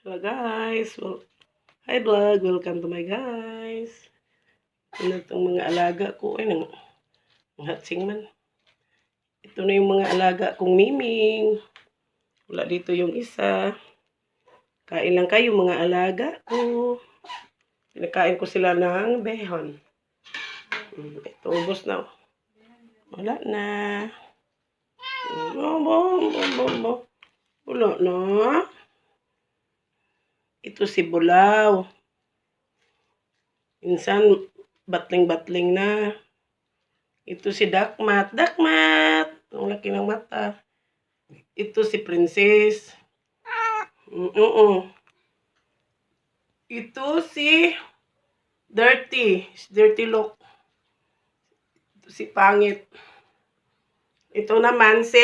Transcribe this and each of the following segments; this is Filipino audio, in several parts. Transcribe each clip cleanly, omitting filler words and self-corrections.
Hello guys, hi vlog, welcome to my guys. Ano itong mga alaga ko, ay nang hatsing man. Ito na yung mga alaga kong miming. Wala dito yung isa. Kain lang kayo mga alaga ko. Pinakain ko sila ng behon. Ito, ubos na. Wala na. Wala na. Ito si Bulaw. Minsan, batling-batling na. Ito si Dakmat. Dakmat! Ang laki ng mata. Ito si Princess. Ito si Dirty. Dirty look. Ito si Pangit. Ito naman si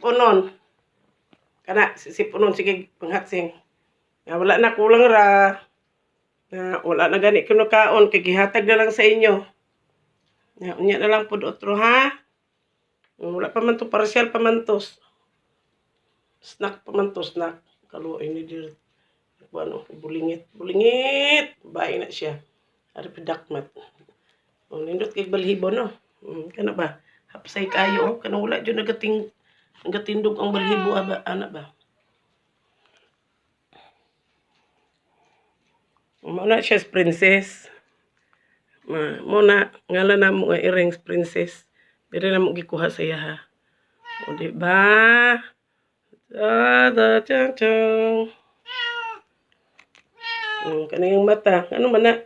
Punon. Si Punon. Sige, panghatsing. Wala na, kulang ra. Wala na gani kinukaon. Kikihatag na lang sa inyo. Unya na lang po otro ha. Wala pa man to partial pamantos. Snack pamantos, snack. Kaluoy ni dir. Ano, bulingit. Bulingit. Bahay na siya. Ari pedakmat. Nindot kay balhibo no. Kana ba? Hapsay kayo. Kana wala jud nagatindog ang balhibo ana ba? Muna siya princess. Muna ngalan na mo nga earrings princess. Dire na mo gikuha sa iya ha. O di ba? Chang chang. Kanang mata. Ano man na?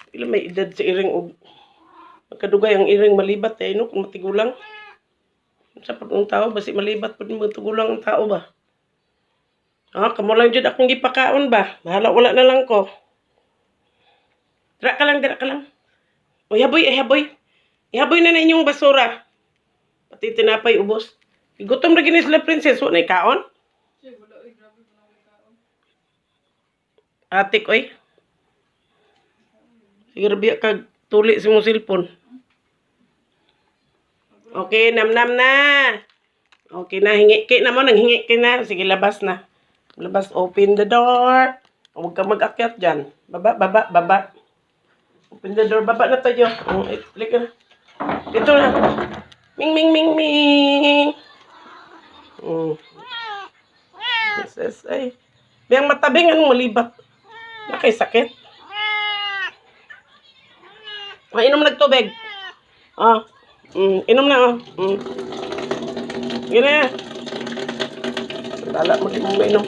Pila may edad sa earring og magkadugay ang earring malibat eh no kung matigulang. Sa pagong tao basi malibat pud matigulang ang tao ba? Kamo lang jud akong gipakaon ba? Bahala wala na lang ko. Dira ka lang. O haboy, haboy. Ihaboy na inyong basura. Pati tinapay ubos. Gutom na gini sila princess. Wala na ikaon? Atik, oy. Sige, rabiya kag tuli sa mong cellphone. Okay, nam-nam na. Okay na, hingi. Kaya na mo, nanghingi ka na. Sige, labas na. Labas, open the door. Huwag ka mag-akyat dyan. Baba. Open the door. Baba na tayo. Ito na. Ming. Yes, ay. Biyang matabing ang malibat. Nakay sakit. Inom nagtubig. Inom na. Gina. Dala mo din mo mainom.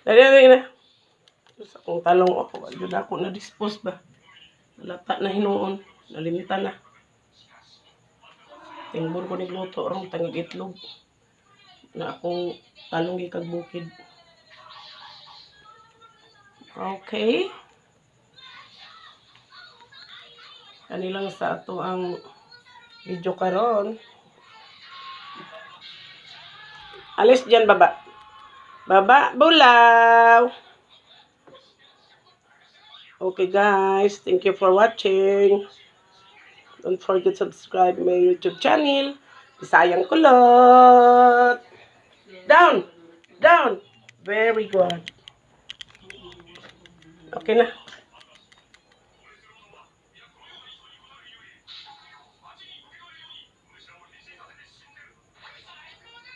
Dali na. Sa akong talong ako. Ayun ako na-dispose ba. Nalata na hinuon. Nalimita na. Tingbor ko nigluto. Arang tangig itlog. Na akong talong ikagbukid. Okay. Kanilang sa ato ang video karon. Alis dyan, baba. Baba, Bulaw. Okay, guys. Thank you for watching. Don't forget to subscribe my YouTube channel. Bisayang Kulot. Down. Very good. Okay na.